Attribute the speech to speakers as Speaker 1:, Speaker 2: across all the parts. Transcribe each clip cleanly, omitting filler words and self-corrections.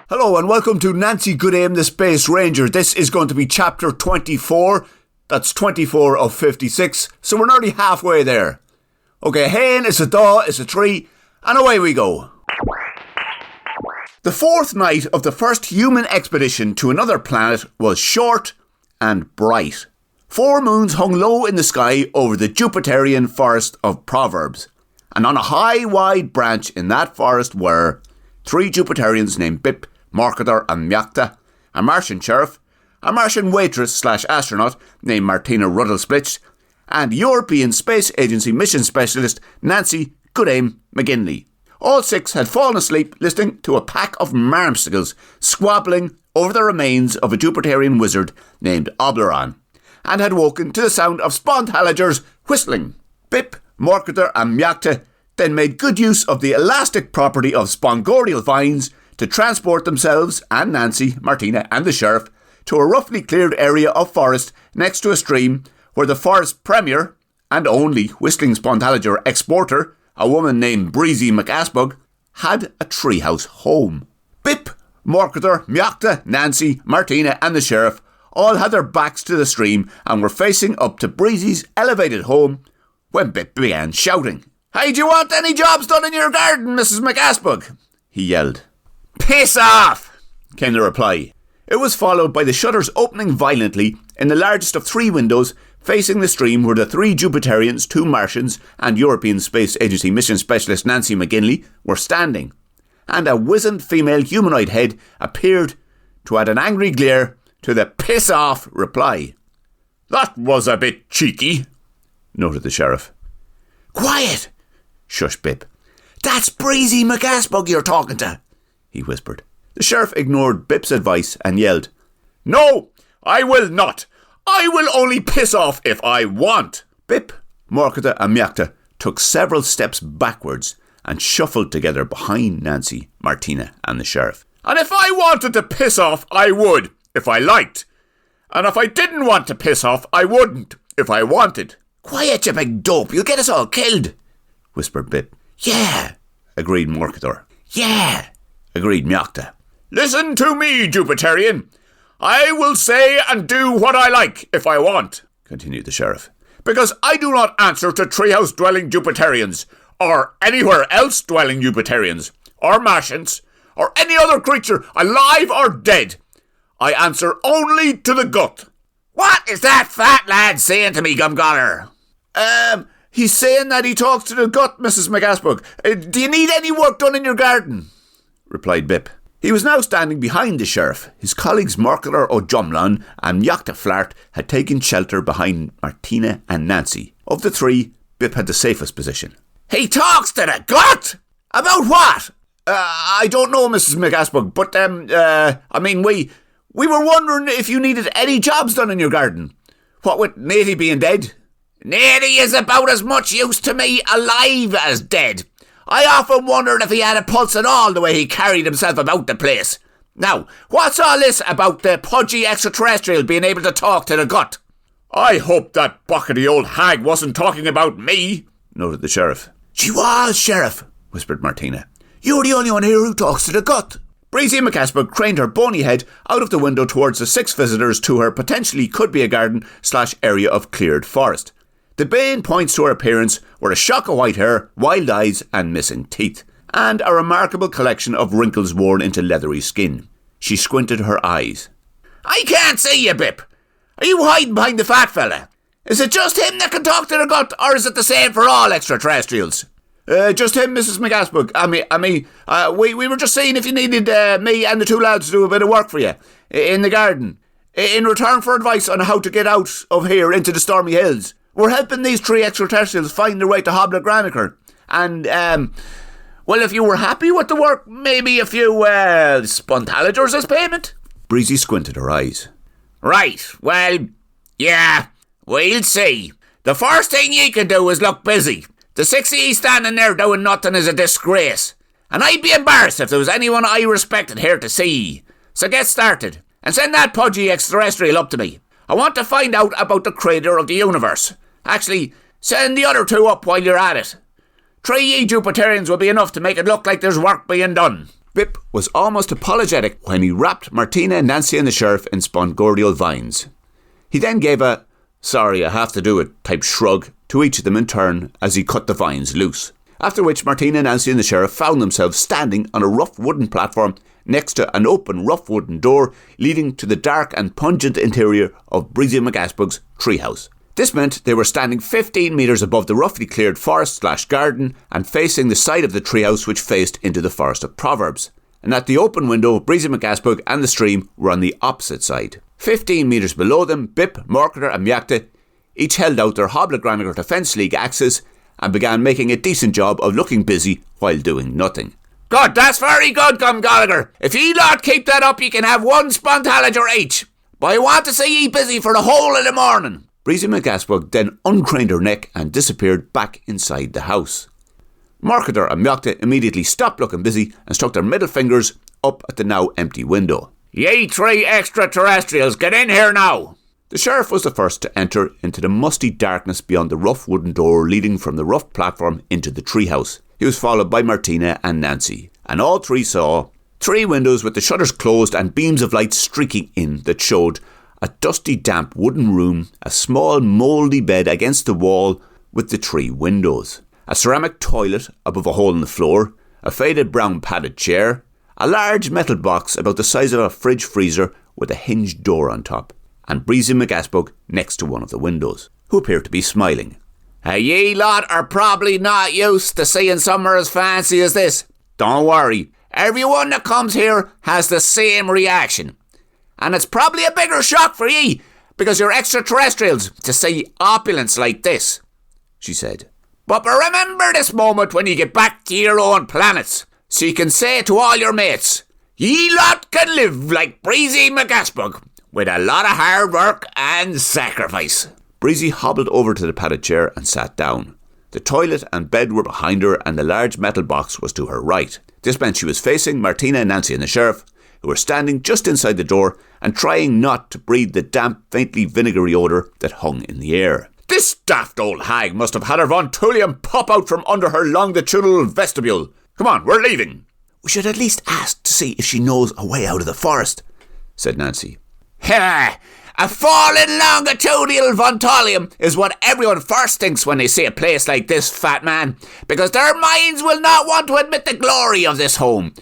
Speaker 1: Hello and welcome to Nancy Goodaim, the Space Ranger. This is going to be Chapter 24. That's 24 of 56, so we're nearly halfway there. Okay, hen is a daw, is a tree, and away we go. The fourth night of the first human expedition to another planet was short and bright. 4 moons hung low in the sky over the Jupiterian forest of Proverbs, and on a high, wide branch in that forest were 3 Jupiterians named Bip, Morcator and Myachtha, a Martian sheriff, a Martian waitress/astronaut named Martina Ruddlesplitch, and European Space Agency mission specialist Nancy Goodaim McGinley. All 6 had fallen asleep listening to a pack of marmsticles squabbling over the remains of a Jupiterian wizard named Obleron, and had woken to the sound of Spontalagers whistling. Bip, Morcator and Myachtha then made good use of the elastic property of spongorial vines to transport themselves and Nancy, Martina and the sheriff to a roughly cleared area of forest next to a stream where the forest premier and only whistling Spontalager exporter, a woman named Breezy McAsbug, had a treehouse home. Bip, Morcator, Myachtha, Nancy, Martina and the sheriff all had their backs to the stream and were facing up to Breezy's elevated home when Bip began shouting. "Hey, do you want any jobs done in your garden, Mrs. McAsbug?" he yelled. "Piss off!" came the reply. It was followed by the shutters opening violently in the largest of 3 windows facing the stream where the 3 Jupiterians, 2 Martians and European Space Agency mission specialist Nancy McGinley were standing, and a wizened female humanoid head appeared to add an angry glare to the "piss off" reply. "That was a bit cheeky," noted the sheriff. "Quiet!" shushed Bip. "That's Breezy McAsbug you're talking to," he whispered. The sheriff ignored Bip's advice and yelled, "No, I will not. I will only piss off if I want." Bip, Morcator and Myachtha took several steps backwards and shuffled together behind Nancy, Martina and the sheriff. "And if I wanted to piss off, I would, if I liked. And if I didn't want to piss off, I wouldn't, if I wanted." "Quiet, you big dope, you'll get us all killed," whispered Bip. "Yeah," agreed Morcator. "Yeah," agreed Myachtha. "Listen to me, Jupiterian. I will say and do what I like if I want," continued the sheriff, "because I do not answer to treehouse-dwelling Jupiterians, or anywhere else dwelling Jupiterians, or Martians, or any other creature, alive or dead. I answer only to the gut." "What is that fat lad saying to me, Gumgoller?" He's saying that he talks to the gut, Mrs. McAsbug. Do you need any work done in your garden?" replied Bip. He was now standing behind the sheriff. His colleagues Morcator O'Jumlan and Myachtha Flart had taken shelter behind Martina and Nancy. Of the 3, Bip had the safest position. "He talks to the gut? About what?" I don't know, Mrs. McAsbug, but, we were wondering if you needed any jobs done in your garden. What with Natey being dead?" "Natey is about as much use to me alive as dead. I often wondered if he had a pulse at all the way he carried himself about the place. Now, what's all this about the pudgy extraterrestrial being able to talk to the gut?" "I hope that buckety old hag wasn't talking about me," noted the sheriff. "She was, Sheriff," whispered Martina. "You're the only one here who talks to the gut." Breezy McAsbug craned her bony head out of the window towards the 6 visitors to her potentially could-be a garden/area of cleared forest. The main points to her appearance were a shock of white hair, wild eyes and missing teeth, and a remarkable collection of wrinkles worn into leathery skin. She squinted her eyes. "I can't see you, Bip. Are you hiding behind the fat fella? Is it just him that can talk to the gut, or is it the same for all extraterrestrials?" Just him, Mrs. McAsbug. We were just saying if you needed me and the 2 lads to do a bit of work for you in the garden, in return for advice on how to get out of here into the stormy hills. We're helping these 3 extraterrestrials find their way to Hobla Graniker. And, if you were happy with the work, maybe a few, Spontalagers as payment." Breezy squinted her eyes. "Right, well, yeah, we'll see. The first thing ye can do is look busy. The 6 of ye standing there doing nothing is a disgrace. And I'd be embarrassed if there was anyone I respected here to see ye. So get started, and send that pudgy extraterrestrial up to me. I want to find out about the creator of the universe. Actually, send the other 2 up while you're at it. 3 ye Jupiterians will be enough to make it look like there's work being done." Bip was almost apologetic when he wrapped Martina, Nancy and the sheriff in spongordial vines. He then gave a "sorry, I have to do it" type shrug to each of them in turn as he cut the vines loose. After which Martina, Nancy and the sheriff found themselves standing on a rough wooden platform next to an open rough wooden door leading to the dark and pungent interior of Breezy McAsbug's treehouse. This meant they were standing 15 metres above the roughly cleared forest/garden and facing the side of the treehouse which faced into the Forest of Proverbs. And at the open window, Breezy McAsbug and the stream were on the opposite side. 15 metres below them, Bip, Morcator and Mjacta each held out their Hoblagraniger Defence League axes and began making a decent job of looking busy while doing nothing. "Good, that's very good, Gallagher. If ye lot keep that up, ye can have one Spontalager each. But I want to see ye busy for the whole of the morning." Breezy McAsbug then uncraned her neck and disappeared back inside the house. Morcator and Mjacta immediately stopped looking busy and stuck their middle fingers up at the now empty window. "Ye 3 extraterrestrials, get in here now." The sheriff was the first to enter into the musty darkness beyond the rough wooden door leading from the rough platform into the treehouse. He was followed by Martina and Nancy, and all three saw 3 windows with the shutters closed and beams of light streaking in that showed a dusty, damp wooden room, a small mouldy bed against the wall with the 3 windows, a ceramic toilet above a hole in the floor, a faded brown padded chair, a large metal box about the size of a fridge freezer with a hinged door on top, and Breezy McAsbug next to one of the windows, who appeared to be smiling. "Ye lot are probably not used to seeing somewhere as fancy as this. Don't worry, everyone that comes here has the same reaction. And it's probably a bigger shock for ye, because you're extraterrestrials, to see opulence like this," she said. "But remember this moment when you get back to your own planets, so you can say to all your mates, ye lot can live like Breezy McAsbug, with a lot of hard work and sacrifice." Breezy hobbled over to the padded chair and sat down. The toilet and bed were behind her and the large metal box was to her right. This meant she was facing Martina, Nancy and the sheriff, who were standing just inside the door and trying not to breathe the damp, faintly vinegary odour that hung in the air. This daft old hag must have had her Von Tullium pop out from under her longitudinal vestibule. "Come on, we're leaving." "We should at least ask to see if she knows a way out of the forest," said Nancy. "Ha! A fallen longitudinal Von Tullium is what everyone first thinks when they see a place like this, fat man, because their minds will not want to admit the glory of this home.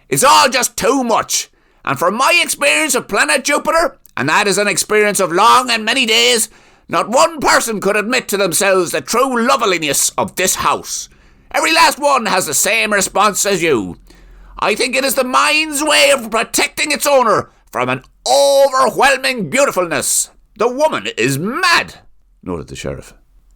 Speaker 1: It's all just too much. And from my experience of planet Jupiter, and that is an experience of long and many days, not one person could admit to themselves the true loveliness of this house. Every last one has the same response as you. I think it is the mind's way of protecting its owner from an overwhelming beautifulness. The woman is mad," noted the sheriff.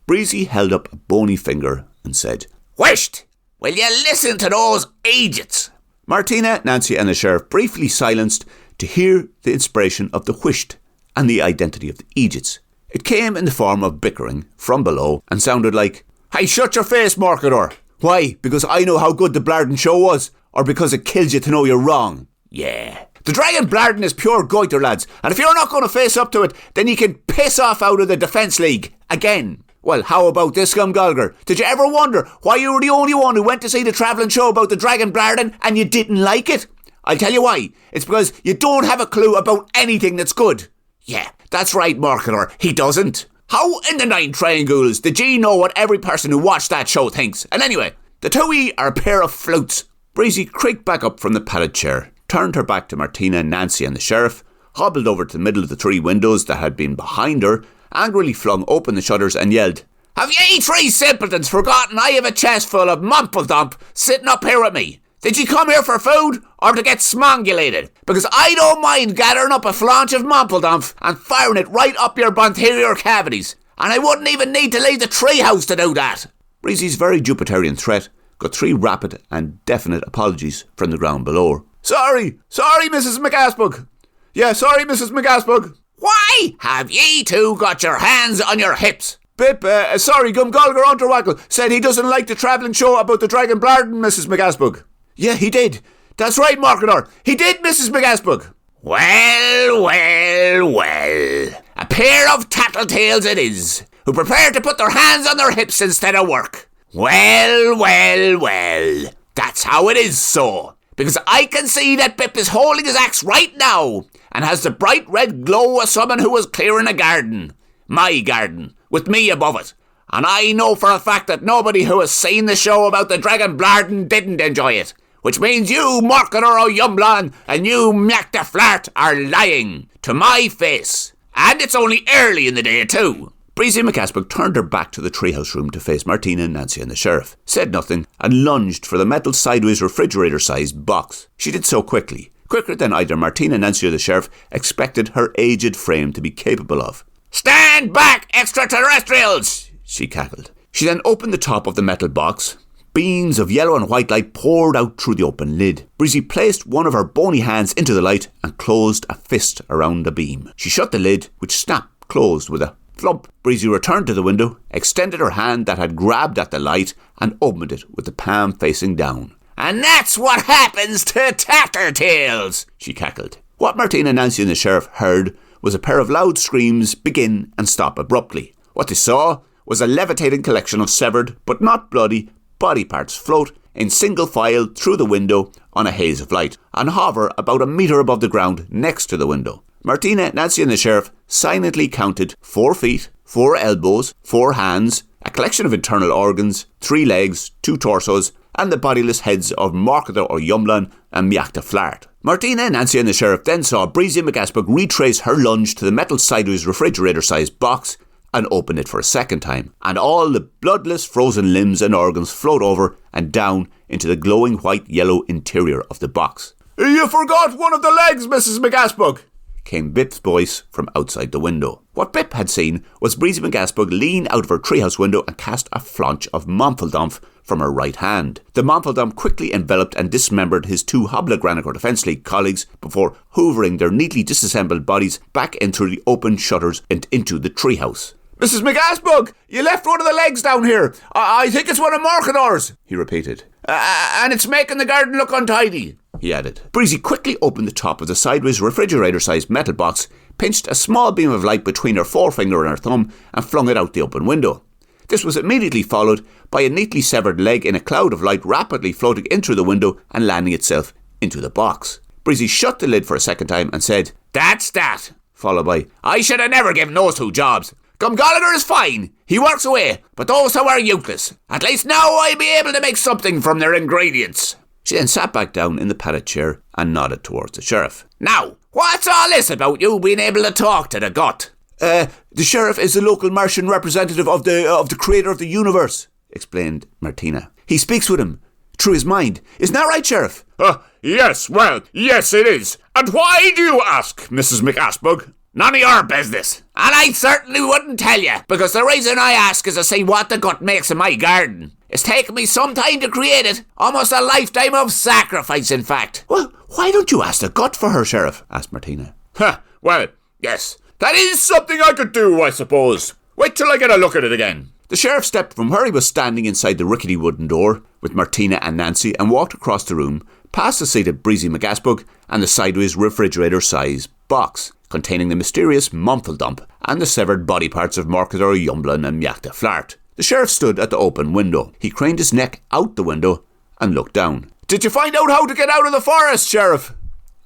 Speaker 1: Breezy held up a bony finger and said, "Whisht! Will you listen to those idiots?" Martina, Nancy and the sheriff briefly silenced to hear the inspiration of the whisht and the identity of the idiots. It came in the form of bickering from below and sounded like, "Hey, shut your face, Morcator. Why? Because I know how good the Blarden show was? Or because it kills you to know you're wrong? Yeah. The Dragon Blarden is pure goiter, lads, and if you're not going to face up to it, then you can piss off out of the Defence League. Again. Well, how about this, Gallagher? Did you ever wonder why you were the only one who went to see the travelling show about the Dragon Blarden and you didn't like it? I'll tell you why. It's because you don't have a clue about anything that's good. Yeah, that's right, Morcator. He doesn't. How in the 9 triangles did you know what every person who watched that show thinks? And anyway, the 2E are a pair of flutes. Breezy creaked back up from the padded chair, turned her back to Martina, Nancy and the sheriff, hobbled over to the middle of the 3 windows that had been behind her, angrily flung open the shutters and yelled, "Have ye 3 simpletons forgotten I have a chest full of mumple-dump sitting up here with me? Did ye come here for food or to get smongulated? Because I don't mind gathering up a flaunch of mumple-dump and firing it right up your anterior cavities, and I wouldn't even need to leave the treehouse to do that." Breezy's very Jupiterian threat got 3 rapid and definite apologies from the ground below. Sorry, Mrs. McAsbug. Yeah, sorry, Mrs. McAsbug. Why have ye 2 got your hands on your hips? Bip, sorry, Gallagher Unterwackle said he doesn't like the travelling show about the Dragon Blarden, Mrs. McAsbug. Yeah, he did. That's right, Morcator. He did, Mrs. McAsbug. Well. A pair of tattletales it is, who prepare to put their hands on their hips instead of work. Well. That's how it is so.
Speaker 2: because I can see that Bip is holding his axe right now and has the bright red glow of someone who was clearing a garden. My garden, with me above it. And I know for a fact that nobody who has seen the show about the Dragon Blarden didn't enjoy it. Which means you, Marketer O'Yumblan, and you, Myack the Flart, are lying to my face. And it's only early in the day too.
Speaker 1: Breezy McAspock turned her back to the treehouse room to face Martina, Nancy and the sheriff, said nothing, and lunged for the metal sideways refrigerator-sized box. She did so quickly, quicker than either Martina, Nancy or the sheriff expected her aged frame to be capable of.
Speaker 2: "Stand back, extraterrestrials!"
Speaker 1: she cackled. She then opened the top of the metal box. Beams of yellow and white light poured out through the open lid. Breezy placed one of her bony hands into the light and closed a fist around the beam. She shut the lid, which snapped closed with a flump. Breezy returned to the window, extended her hand that had grabbed at the light, and opened it with the palm facing down.
Speaker 2: "And that's what happens to Tattertails!" she cackled.
Speaker 1: What Martina, Nancy and the sheriff heard was a pair of loud screams begin and stop abruptly. What they saw was a levitating collection of severed, but not bloody, body parts float in single file through the window on a haze of light and hover about a metre above the ground next to the window. Martina, Nancy and the sheriff silently counted 4 feet, 4 elbows, 4 hands, a collection of internal organs, 3 legs, 2 torsos, and the bodiless heads of Marketer O'Yumblan and Myack the Flart. Martina, Nancy and the sheriff then saw Breezy McAspock retrace her lunge to the metal sideways refrigerator-sized box and open it for a second time, and all the bloodless frozen limbs and organs float over and down into the glowing white-yellow interior of the box.
Speaker 2: "You forgot one of the legs, Mrs. McAspock,"
Speaker 1: came Bip's voice from outside the window. What Bip had seen was Breezy McAspock lean out of her treehouse window and cast a flaunch of Momfeldampf from her right hand. The Momfeldamp quickly enveloped and dismembered his 2 Hoblagranic Defence League colleagues before hoovering their neatly disassembled bodies back in through the open shutters and into the treehouse.
Speaker 2: "Mrs. McAspock, you left one of the legs down here. I think it's one of Marketer's," he repeated. "And it's making the garden look untidy," he added.
Speaker 1: Breezy quickly opened the top of the sideways refrigerator-sized metal box, pinched a small beam of light between her forefinger and her thumb, and flung it out the open window. This was immediately followed by a neatly severed leg in a cloud of light rapidly floating in through the window and landing itself into the box. Breezy shut the lid for a second time and said,
Speaker 2: "That's that,"
Speaker 1: followed by,
Speaker 2: "I should have never given those 2 jobs. Gallagher is fine, he works away, but those 2 are useless. At least now I'll be able to make something from their ingredients."
Speaker 1: She then sat back down in the padded chair and nodded towards the sheriff.
Speaker 2: "Now, what's all this about you being able to talk to the gut?"
Speaker 1: The sheriff is the local Martian representative of the creator of the universe," explained Martina. "He speaks with him through his mind. Isn't that right, sheriff?"
Speaker 2: Yes, well, yes it is. And why do you ask, Mrs. McAspock? None of your business. And I certainly wouldn't tell you, because the reason I ask is to see what the gut makes in my garden. It's taken me some time to create it, almost a lifetime of sacrifice, in fact.
Speaker 1: "Well, why don't you ask the gut for her, sheriff?" asked Martina.
Speaker 2: Well, yes, that is something I could do, I suppose. Wait till I get a look at it again.
Speaker 1: The sheriff stepped from where he was standing inside the rickety wooden door with Martina and Nancy and walked across the room, past the seated Breezy McAspock and the sideways refrigerator-sized box containing the mysterious Momfeldamp and the severed body parts of Marketer O'Yumblan and Myack the Flart. The sheriff stood at the open window. He craned his neck out the window and looked down.
Speaker 2: "Did you find out how to get out of the forest, Sheriff?"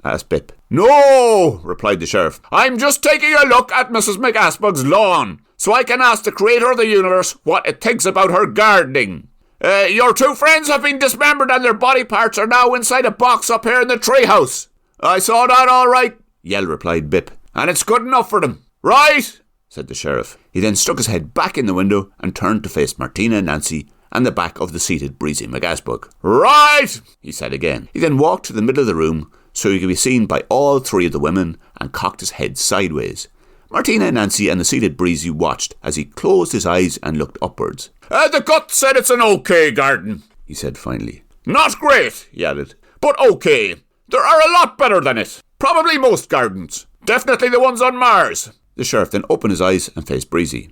Speaker 1: asked Bip.
Speaker 2: "No," replied the sheriff. "I'm just taking a look at Mrs. McAspock's lawn, so I can ask the creator of the universe what it thinks about her gardening. Your 2 friends have been dismembered and their body parts are now inside a box up here in the treehouse." "I saw that all right," Yell replied Bip. "And it's good enough for them." "Right," said the sheriff. He then stuck his head back in the window and turned to face Martina, Nancy, and the back of the seated Breezy McAspock. "Right," he said again. He then walked to the middle of the room so he could be seen by all 3 of the women and cocked his head sideways. Martina, Nancy and the seated Breezy watched as he closed his eyes and looked upwards. "The gut said it's an okay garden," he said finally. "Not great," he added, "but okay. There are a lot better than it. Probably most gardens. Definitely the ones on Mars." The sheriff then opened his eyes and faced Breezy.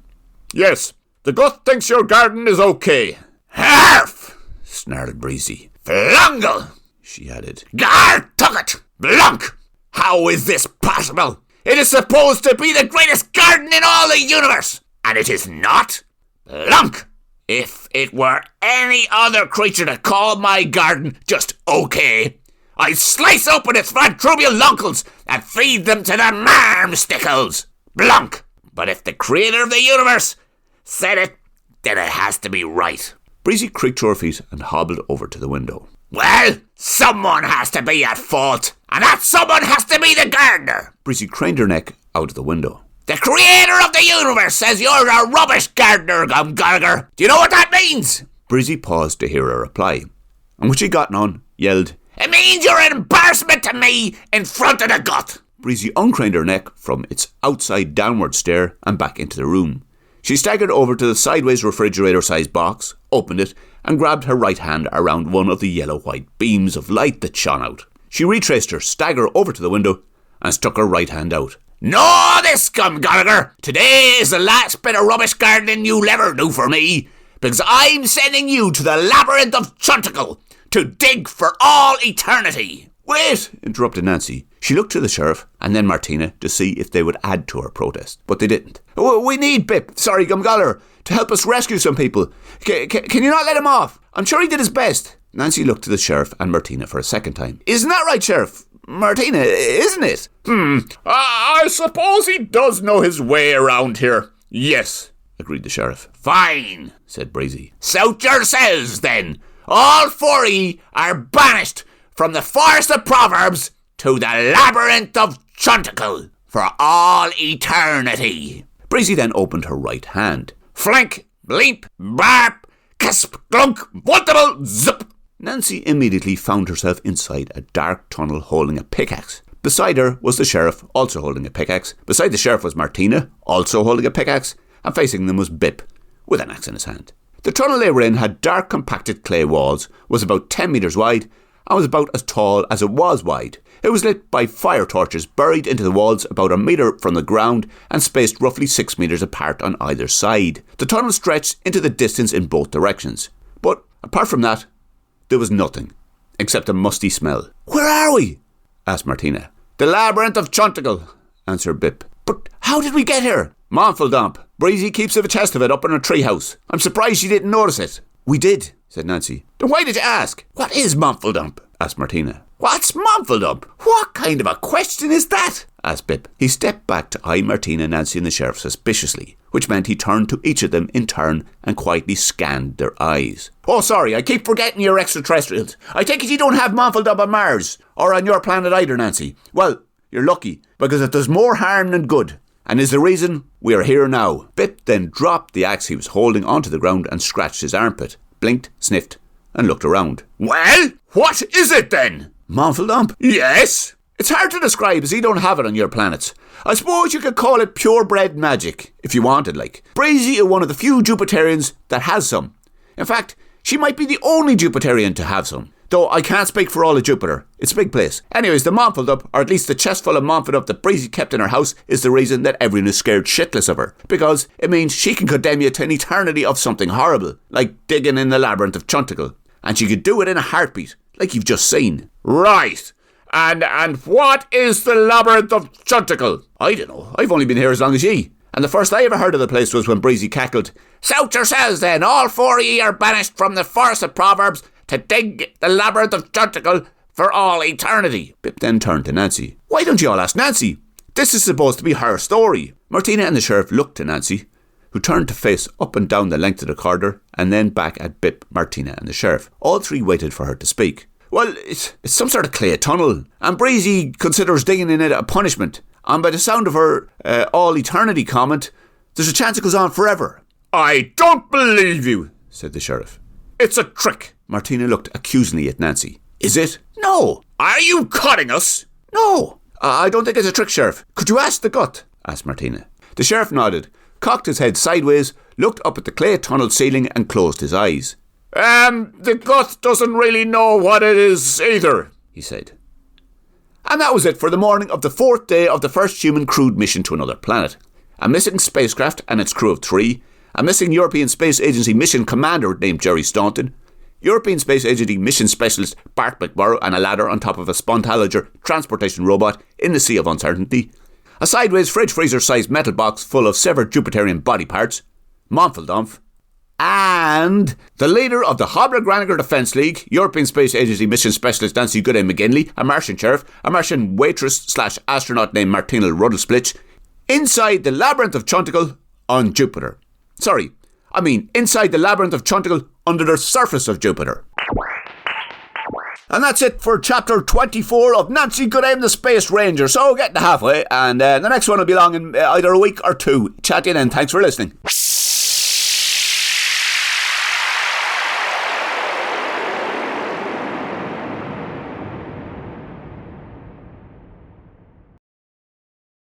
Speaker 2: "Yes, the gut thinks your garden is okay." "Harf!" snarled Breezy. "Flungle!" she added. "Gar tucket! Blunk! How is this possible? It is supposed to be the greatest garden in all the universe, and it is not? Blunk! If it were any other creature that called my garden just okay, I'd slice open its quadruple uncles and feed them to the marmsticles. Blunk. But if the creator of the universe said it, then it has to be right.
Speaker 1: Breezy creaked to her feet and hobbled over to the window.
Speaker 2: Well, someone has to be at fault, and that someone has to be the gardener.
Speaker 1: Breezy craned her neck out of the window.
Speaker 2: The creator of the universe says you're a rubbish gardener, Gallagher. Do you know what that means?
Speaker 1: Breezy paused to hear a reply, and when she got none, yelled,
Speaker 2: It means you're an embarrassment to me in front of the gut.
Speaker 1: Breezy uncraned her neck from its outside downward stare and back into the room. She staggered over to the sideways refrigerator-sized box, opened it, and grabbed her right hand around one of the yellow-white beams of light that shone out. She retraced her stagger over to the window and stuck her right hand out.
Speaker 2: Know this, Gallagher. Today is the last bit of rubbish gardening you'll ever do for me, because I'm sending you to the labyrinth of Chunticle to dig for all eternity.
Speaker 1: Wait, interrupted Nancy. She looked to the sheriff and then Martina to see if they would add to her protest, but they didn't. We need Bip, Gallagher, to help us rescue some people. Can you not let him off? I'm sure he did his best. Nancy looked to the sheriff and Martina for a second time. Isn't that right, Sheriff? Martina, isn't it?
Speaker 2: I suppose he does know his way around here. Yes,
Speaker 1: agreed the sheriff.
Speaker 2: Fine, said Breezy. Suit yourselves, then. All four of ye are banished from the Forest of Proverbs to the Labyrinth of Chunticle for all eternity.
Speaker 1: Breezy then opened her right hand.
Speaker 2: Flank, bleep, barp, cusp, glunk, multiple, zip.
Speaker 1: Nancy immediately found herself inside a dark tunnel holding a pickaxe. Beside her was the sheriff, also holding a pickaxe. Beside the sheriff was Martina, also holding a pickaxe. And facing them was Bip, with an axe in his hand. The tunnel they were in had dark compacted clay walls, was about 10 metres wide, and was about as tall as it was wide. It was lit by fire torches buried into the walls about a metre from the ground and spaced roughly 6 metres apart on either side. The tunnel stretched into the distance in both directions. But apart from that, there was nothing, except a musty smell. Where are we? Asked Martina.
Speaker 2: The Labyrinth of Chunticle, answered Bip.
Speaker 1: But how did we get here?
Speaker 2: Monfaldump. Breezy keeps a chest of it up in her treehouse. I'm surprised you didn't notice it.
Speaker 1: We did, said Nancy.
Speaker 2: Then why did you ask?
Speaker 1: What is Monfaldump? Asked Martina.
Speaker 2: What's Monfaldump? What kind of a question is that?
Speaker 1: Asked Bip. He stepped back to eye Martina, Nancy and the sheriff suspiciously, which meant he turned to each of them in turn and quietly scanned their eyes.
Speaker 2: Oh, sorry, I keep forgetting you're extraterrestrials. I take it you don't have Monfaldump on Mars, or on your planet either, Nancy. Well, you're lucky, because it does more harm than good, and is the reason we are here now.
Speaker 1: Bip then dropped the axe he was holding onto the ground and scratched his armpit, blinked, sniffed, and looked around.
Speaker 2: Well, what is it then?
Speaker 1: Monfaldump?
Speaker 2: Yes?
Speaker 1: It's hard to describe as you don't have it on your planets. I suppose you could call it purebred magic, if you wanted, like. Breezy is one of the few Jupiterians that has some. In fact, she might be the only Jupiterian to have some. Though I can't speak for all of Jupiter. It's a big place. Anyways, the Monfaldump, or at least the chest full of Monfaldump that Breezy kept in her house, is the reason that everyone is scared shitless of her. Because it means she can condemn you to an eternity of something horrible, like digging in the labyrinth of Chunticle. And she could do it in a heartbeat, like you've just seen.
Speaker 2: Right. And what is the labyrinth of Chunticle?
Speaker 1: I don't know. I've only been here as long as ye. And the first I ever heard of the place was when Breezy cackled,
Speaker 2: Suit yourselves then, all four of ye are banished from the Forest of Proverbs to dig the labyrinth of Chunticle for all eternity.
Speaker 1: Bip then turned to Nancy. Why don't you all ask Nancy? This is supposed to be her story. Martina and the sheriff looked to Nancy, who turned to face up and down the length of the corridor, and then back at Bip, Martina and the sheriff. All three waited for her to speak. Well, it's some sort of clay tunnel, and Breezy considers digging in it a punishment. And by the sound of her all eternity comment, there's a chance it goes on forever.
Speaker 2: I don't believe you, said the sheriff. It's a trick.
Speaker 1: Martina looked accusingly at Nancy. Is it?
Speaker 2: No. Are you cutting us?
Speaker 1: No. I don't think it's a trick, Sheriff. Could you ask the gut? Asked Martina. The sheriff nodded, cocked his head sideways, looked up at the clay tunnel ceiling and closed his eyes.
Speaker 2: The gut doesn't really know what it is either, he said.
Speaker 1: And that was it for the morning of the 4th day of the first human crewed mission to another planet. A missing spacecraft and its crew of 3, a missing European Space Agency mission commander named Jerry Staunton, European Space Agency mission specialist Bart McMurrow and a ladder on top of a Spontalager transportation robot in the Sea of Uncertainty, a sideways fridge freezer sized metal box full of severed Jupiterian body parts, Monfaldump, and the leader of the Hobler Graniger Defence League, European Space Agency Mission Specialist Nancy Goodaim McGinley, a Martian sheriff, a Martian waitress / astronaut named Martina Ruddlesplitch, inside the Labyrinth of Chonticle on Jupiter. Inside the Labyrinth of Chonticle under the surface of Jupiter. And that's it for Chapter 24 of Nancy Goodaim the Space Ranger. So getting halfway, and the next one will be along in either a week or two. Chat to you then. Thanks for listening.